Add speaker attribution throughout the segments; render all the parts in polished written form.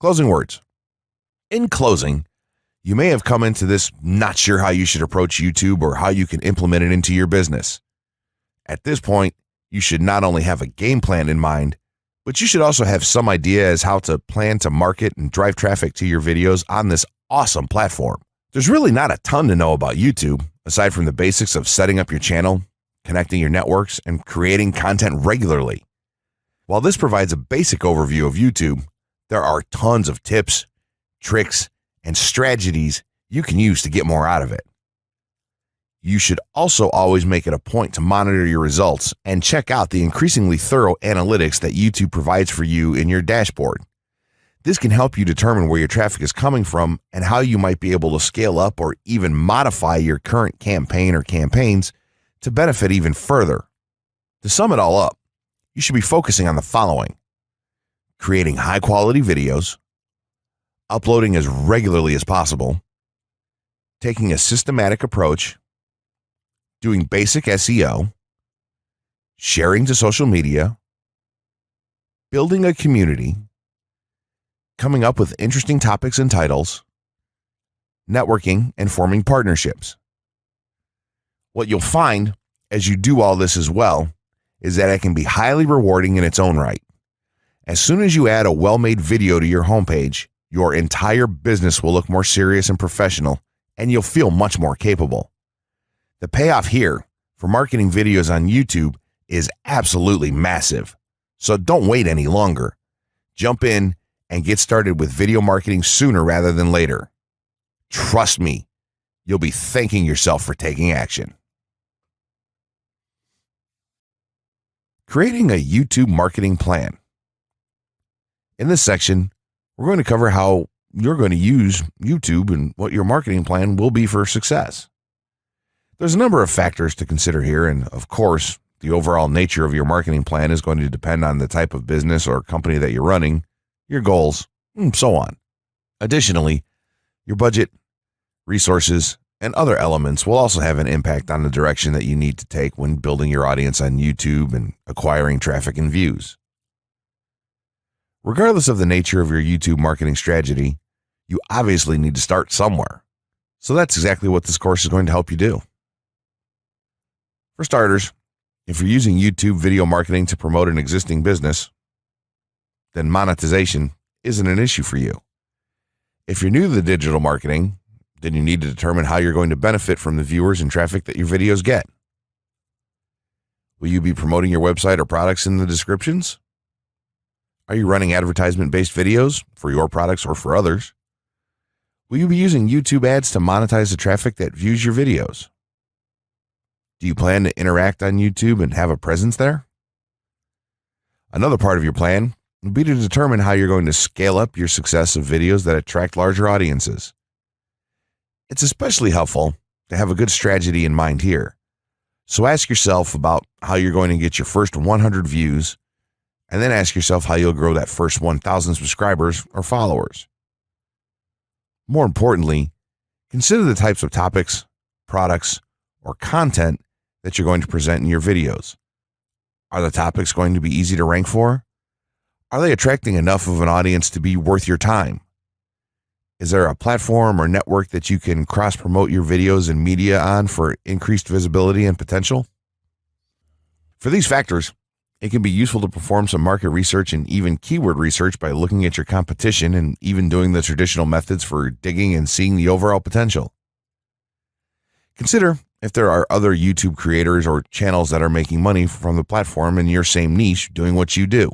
Speaker 1: Closing words. In closing, you may have come into this not sure how you should approach YouTube or how you can implement it into your business. At this point, you should not only have a game plan in mind, but you should also have some idea as how to plan to market and drive traffic to your videos on this awesome platform. There's really not a ton to know about YouTube, aside from the basics of setting up your channel, connecting your networks, and creating content regularly. While this provides a basic overview of YouTube, there are tons of tips, tricks, and strategies you can use to get more out of it. You should also always make it a point to monitor your results and check out the increasingly thorough analytics that YouTube provides for you in your dashboard. This can help you determine where your traffic is coming from and how you might be able to scale up or even modify your current campaign or campaigns to benefit even further. To sum it all up, you should be focusing on the following: creating high-quality videos, uploading as regularly as possible, taking a systematic approach, doing basic SEO, sharing to social media, building a community, coming up with interesting topics and titles, networking, and forming partnerships. What you'll find as you do all this as well is that it can be highly rewarding in its own right. As soon as you add a well-made video to your homepage, your entire business will look more serious and professional, and you'll feel much more capable. The payoff here for marketing videos on YouTube is absolutely massive. So don't wait any longer. Jump in and get started with video marketing sooner rather than later. Trust me, you'll be thanking yourself for taking action. Creating a YouTube marketing plan. In this section, we're going to cover how you're going to use YouTube and what your marketing plan will be for success. There's a number of factors to consider here, and of course, the overall nature of your marketing plan is going to depend on the type of business or company that you're running, your goals, and so on. Additionally, your budget, resources, and other elements will also have an impact on the direction that you need to take when building your audience on YouTube and acquiring traffic and views. Regardless of the nature of your YouTube marketing strategy, you obviously need to start somewhere. So that's exactly what this course is going to help you do. For starters, if you're using YouTube video marketing to promote an existing business, then monetization isn't an issue for you. If you're new to the digital marketing, then you need to determine how you're going to benefit from the viewers and traffic that your videos get. Will you be promoting your website or products in the descriptions? Are you running advertisement-based videos for your products or for others? Will you be using YouTube ads to monetize the traffic that views your videos? Do you plan to interact on YouTube and have a presence there? Another part of your plan would be to determine how you're going to scale up your success of videos that attract larger audiences. It's especially helpful to have a good strategy in mind here. So ask yourself about how you're going to get your first 100 views, and then ask yourself how you'll grow that first 1,000 subscribers or followers. More importantly, consider the types of topics, products, or content that you're going to present in your videos. Are the topics going to be easy to rank for? Are they attracting enough of an audience to be worth your time? Is there a platform or network that you can cross-promote your videos and media on for increased visibility and potential? For these factors, it can be useful to perform some market research and even keyword research by looking at your competition and even doing the traditional methods for digging and seeing the overall potential. Consider if there are other YouTube creators or channels that are making money from the platform in your same niche doing what you do.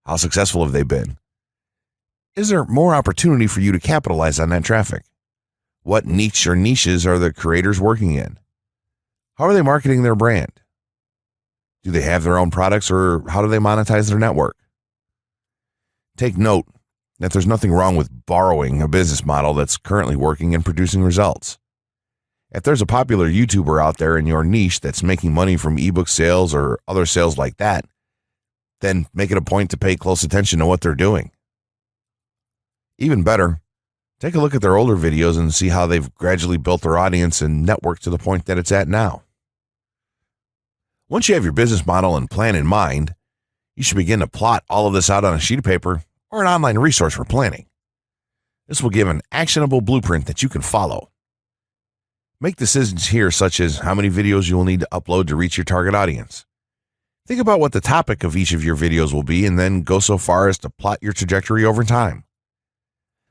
Speaker 1: How successful have they been? Is there more opportunity for you to capitalize on that traffic? What niche or niches are the creators working in? How are they marketing their brand? Do they have their own products, or how do they monetize their network? Take note that there's nothing wrong with borrowing a business model that's currently working and producing results. If there's a popular YouTuber out there in your niche that's making money from ebook sales or other sales like that, then make it a point to pay close attention to what they're doing. Even better, take a look at their older videos and see how they've gradually built their audience and network to the point that it's at now. Once you have your business model and plan in mind, you should begin to plot all of this out on a sheet of paper or an online resource for planning. This will give an actionable blueprint that you can follow. Make decisions here, such as how many videos you will need to upload to reach your target audience. Think about what the topic of each of your videos will be, and then go so far as to plot your trajectory over time.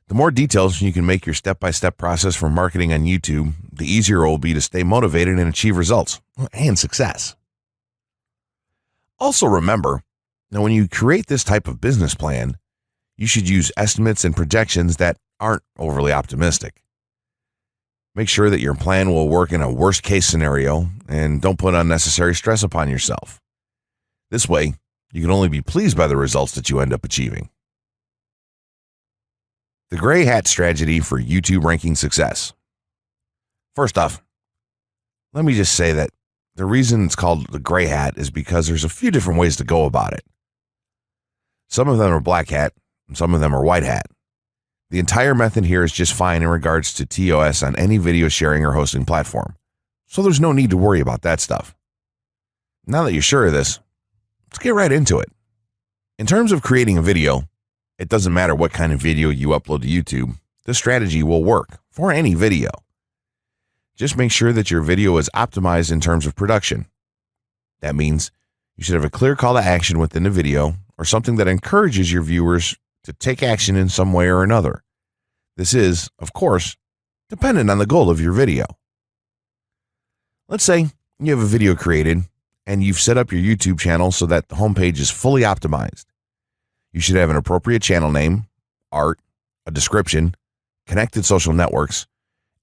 Speaker 1: The more details you can make your step-by-step process for marketing on YouTube, the easier it will be to stay motivated and achieve results and success. Also remember that when you create this type of business plan, you should use estimates and projections that aren't overly optimistic. Make sure that your plan will work in a worst-case scenario, and don't put unnecessary stress upon yourself. This way, you can only be pleased by the results that you end up achieving. The gray hat strategy for YouTube ranking success. First off, let me just say that the reason it's called the gray hat is because there's a few different ways to go about it. Some of them are black hat, and some of them are white hat. The entire method here is just fine in regards to TOS on any video sharing or hosting platform, so there's no need to worry about that stuff. Now that you're sure of this, let's get right into it. In terms of creating a video, it doesn't matter what kind of video you upload to YouTube, this strategy will work for any video. Just make sure that your video is optimized in terms of production. That means you should have a clear call to action within the video, or something that encourages your viewers to take action in some way or another. This is, of course, dependent on the goal of your video. Let's say you have a video created and you've set up your YouTube channel so that the homepage is fully optimized. You should have an appropriate channel name, art, a description, connected social networks,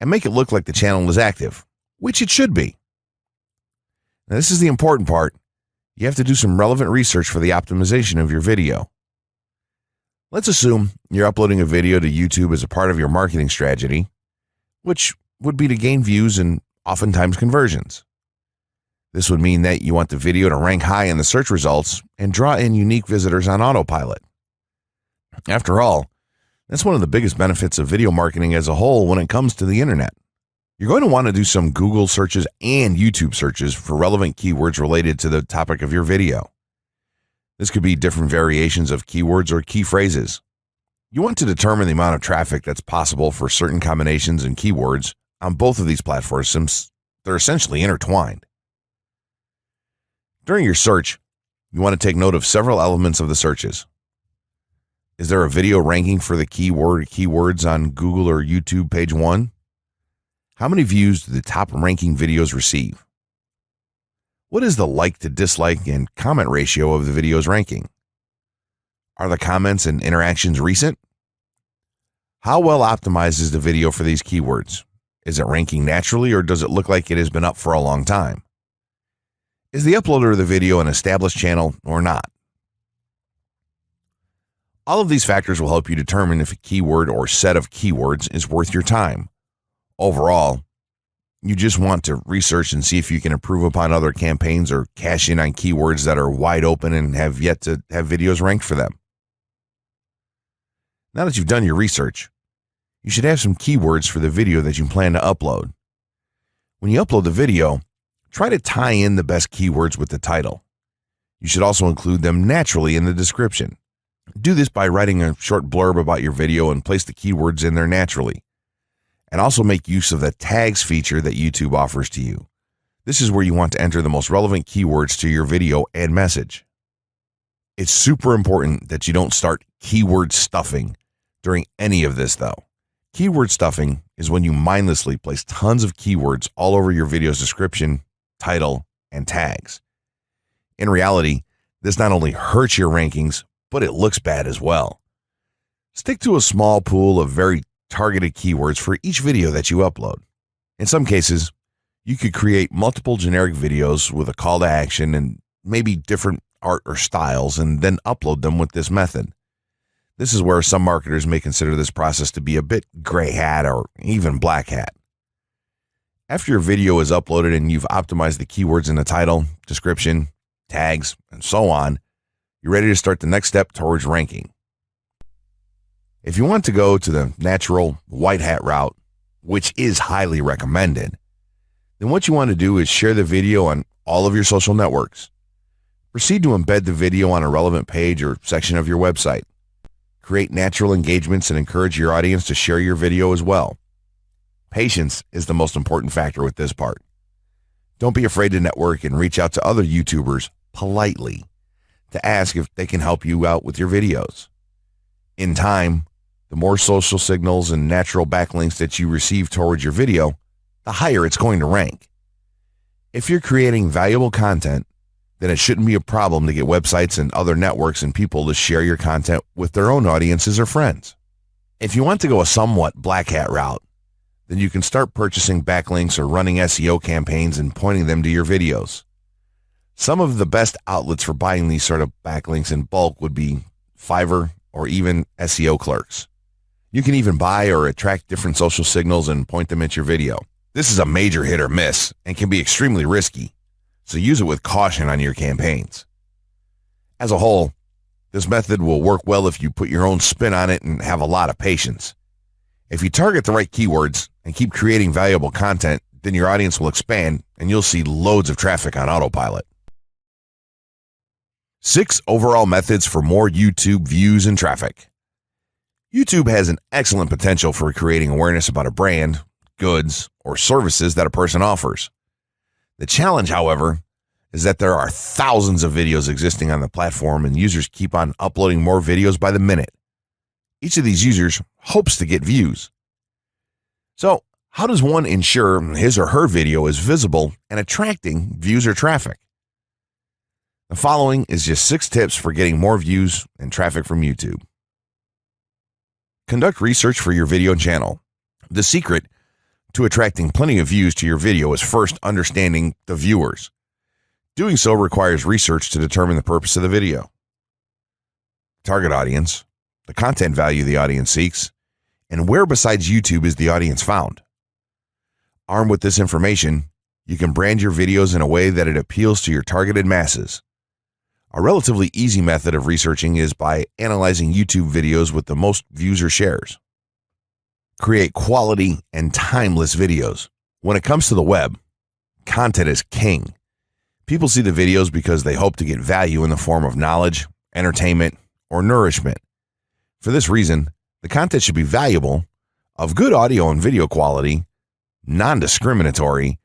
Speaker 1: and make it look like the channel is active, which it should be. Now, this is the important part. You have to do some relevant research for the optimization of your video. Let's assume you're uploading a video to YouTube as a part of your marketing strategy, which would be to gain views and oftentimes conversions. This would mean that you want the video to rank high in the search results and draw in unique visitors on autopilot. After all, that's one of the biggest benefits of video marketing as a whole when it comes to the internet. You're going to want to do some Google searches and YouTube searches for relevant keywords related to the topic of your video. This could be different variations of keywords or key phrases. You want to determine the amount of traffic that's possible for certain combinations and keywords on both of these platforms, since they're essentially intertwined. During your search, you want to take note of several elements of the searches. Is there a video ranking for the keywords on Google or YouTube page 1? How many views do the top ranking videos receive? What is the like to dislike and comment ratio of the video's ranking? Are the comments and interactions recent? How well optimized is the video for these keywords? Is it ranking naturally, or does it look like it has been up for a long time? Is the uploader of the video an established channel or not? All of these factors will help you determine if a keyword or set of keywords is worth your time. Overall, you just want to research and see if you can improve upon other campaigns or cash in on keywords that are wide open and have yet to have videos ranked for them. Now that you've done your research, you should have some keywords for the video that you plan to upload. When you upload the video, try to tie in the best keywords with the title. You should also include them naturally in the description. Do this by writing a short blurb about your video and place the keywords in there naturally. And also make use of the tags feature that YouTube offers to you. This is where you want to enter the most relevant keywords to your video and message. It's super important that you don't start keyword stuffing during any of this, though. Keyword stuffing is when you mindlessly place tons of keywords all over your video's description, title, and tags. In reality, this not only hurts your rankings, but it looks bad as well. Stick to a small pool of very targeted keywords for each video that you upload. In some cases, you could create multiple generic videos with a call to action and maybe different art or styles, and then upload them with this method. This is where some marketers may consider this process to be a bit gray hat or even black hat. After your video is uploaded and you've optimized the keywords in the title, description, tags, and so on, you're ready to start the next step towards ranking. If you want to go to the natural white hat route, which is highly recommended, then what you want to do is share the video on all of your social networks. Proceed to embed the video on a relevant page or section of your website. create natural engagements, and encourage your audience to share your video as well. Patience is the most important factor with this part. Don't be afraid to network and reach out to other YouTubers politely to ask if they can help you out with your videos. In time, the more social signals and natural backlinks that you receive towards your video, the higher it's going to rank. If you're creating valuable content, then it shouldn't be a problem to get websites and other networks and people to share your content with their own audiences or friends. If you want to go a somewhat black hat route, then you can start purchasing backlinks or running SEO campaigns and pointing them to your videos. Some of the best outlets for buying these sort of backlinks in bulk would be Fiverr or even SEO clerks. You can even buy or attract different social signals and point them at your video. This is a major hit or miss and can be extremely risky, so use it with caution on your campaigns. As a whole, this method will work well if you put your own spin on it and have a lot of patience. If you target the right keywords and keep creating valuable content, then your audience will expand and you'll see loads of traffic on autopilot. 6 overall methods for more YouTube views and traffic. YouTube has an excellent potential for creating awareness about a brand, goods, or services that a person offers. The challenge, however, is that there are thousands of videos existing on the platform and users keep on uploading more videos by the minute. Each of these users hopes to get views. So, how does one ensure his or her video is visible and attracting views or traffic? The following is just 6 tips for getting more views and traffic from YouTube. Conduct research for your video channel. The secret to attracting plenty of views to your video is first understanding the viewers. Doing so requires research to determine the purpose of the video, target audience, the content value the audience seeks, and where besides YouTube is the audience found. Armed with this information, you can brand your videos in a way that it appeals to your targeted masses. A relatively easy method of researching is by analyzing YouTube videos with the most views or shares. Create quality and timeless videos. When it comes to the web, content is king. People see the videos because they hope to get value in the form of knowledge, entertainment, or nourishment. For this reason, the content should be valuable, of good audio and video quality, non-discriminatory,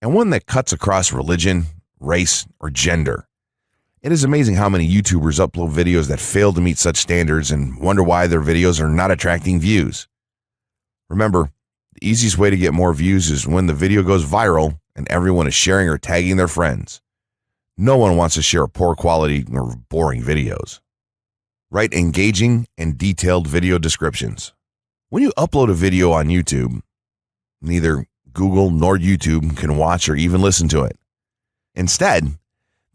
Speaker 1: and one that cuts across religion, race, or gender. It is amazing how many YouTubers upload videos that fail to meet such standards and wonder why their videos are not attracting views. Remember, the easiest way to get more views is when the video goes viral and everyone is sharing or tagging their friends. No one wants to share poor quality or boring videos. Write engaging and detailed video descriptions. When you upload a video on YouTube, neither Google nor YouTube can watch or even listen to it. Instead,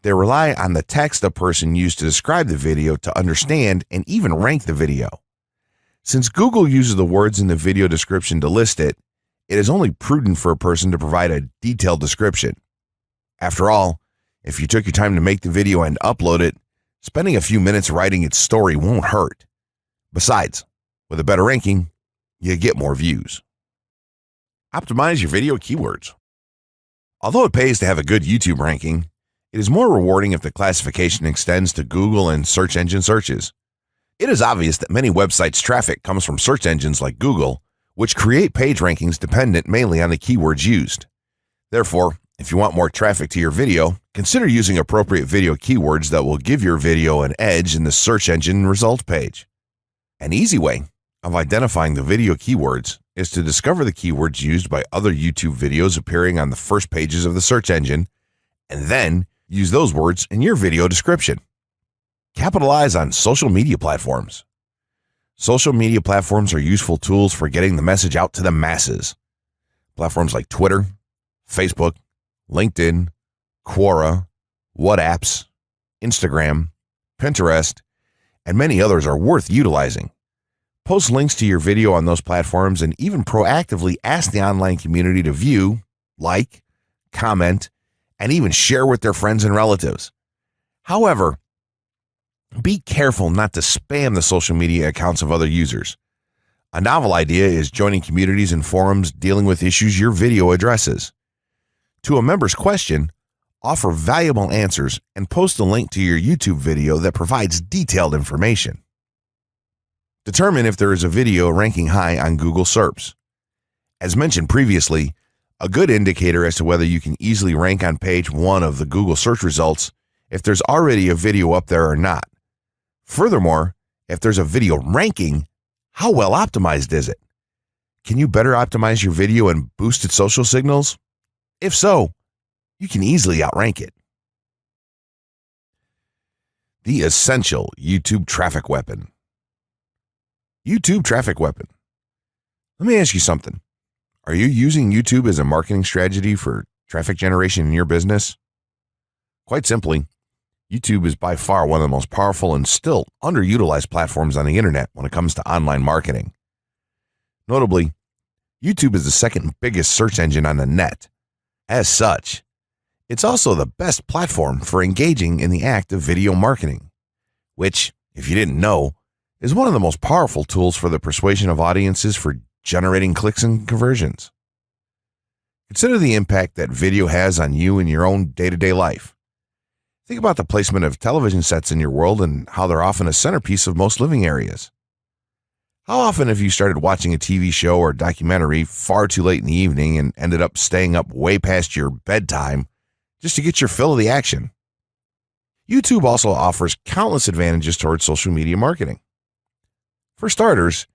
Speaker 1: they rely on the text a person used to describe the video to understand and even rank the video. Since Google uses the words in the video description to list it, it is only prudent for a person to provide a detailed description. After all, if you took your time to make the video and upload it, spending a few minutes writing its story won't hurt. Besides, with a better ranking, you get more views. Optimize your video keywords. Although it pays to have a good YouTube ranking, it is more rewarding if the classification extends to Google and search engine searches. It is obvious that many websites' traffic comes from search engines like Google, which create page rankings dependent mainly on the keywords used. Therefore, if you want more traffic to your video, consider using appropriate video keywords that will give your video an edge in the search engine result page. An easy way of identifying the video keywords is to discover the keywords used by other YouTube videos appearing on the first pages of the search engine, and then use those words in your video description. Capitalize on social media platforms. Social media platforms are useful tools for getting the message out to the masses. Platforms like Twitter, Facebook, LinkedIn, Quora, WhatsApp, Instagram, Pinterest, and many others are worth utilizing. Post links to your video on those platforms and even proactively ask the online community to view, like, comment, and even share with their friends and relatives. However, be careful not to spam the social media accounts of other users. A novel idea is joining communities and forums dealing with issues your video addresses. To a member's question, offer valuable answers and post a link to your YouTube video that provides detailed information. Determine if there is a video ranking high on Google SERPs. As mentioned previously, a good indicator as to whether you can easily rank on page 1 of the Google search results if there's already a video up there or not. Furthermore, if there's a video ranking, how well optimized is it? Can you better optimize your video and boost its social signals? If so, you can easily outrank it. The essential YouTube traffic weapon. YouTube traffic weapon. Let me ask you something. Are you using YouTube as a marketing strategy for traffic generation in your business? Quite simply, YouTube is by far one of the most powerful and still underutilized platforms on the internet when it comes to online marketing. Notably, YouTube is the second biggest search engine on the net. As such, it's also the best platform for engaging in the act of video marketing, which, if you didn't know, is one of the most powerful tools for the persuasion of audiences for generating clicks and conversions. Consider the impact that video has on you in your own day-to-day life. Think about the placement of television sets in your world and how they're often a centerpiece of most living areas. How often have you started watching a TV show or documentary far too late in the evening and ended up staying up way past your bedtime just to get your fill of the action? YouTube also offers countless advantages towards social media marketing. For starters,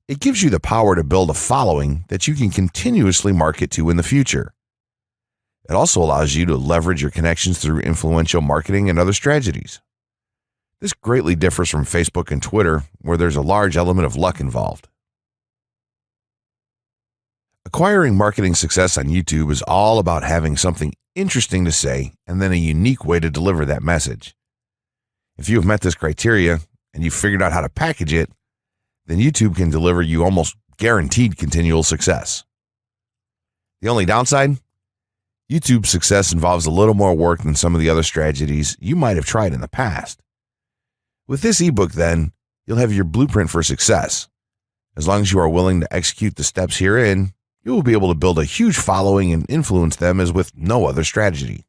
Speaker 1: it gives you the power to build a following that you can continuously market to in the future. It also allows you to leverage your connections through influential marketing and other strategies. This greatly differs from Facebook and Twitter, where there's a large element of luck involved. Acquiring marketing success on YouTube is all about having something interesting to say and then a unique way to deliver that message. If you have met this criteria and you've figured out how to package it, then YouTube can deliver you almost guaranteed continual success. The only downside? YouTube's success involves a little more work than some of the other strategies you might have tried in the past. With this ebook, then, you'll have your blueprint for success. As long as you are willing to execute the steps herein, you will be able to build a huge following and influence them as with no other strategy.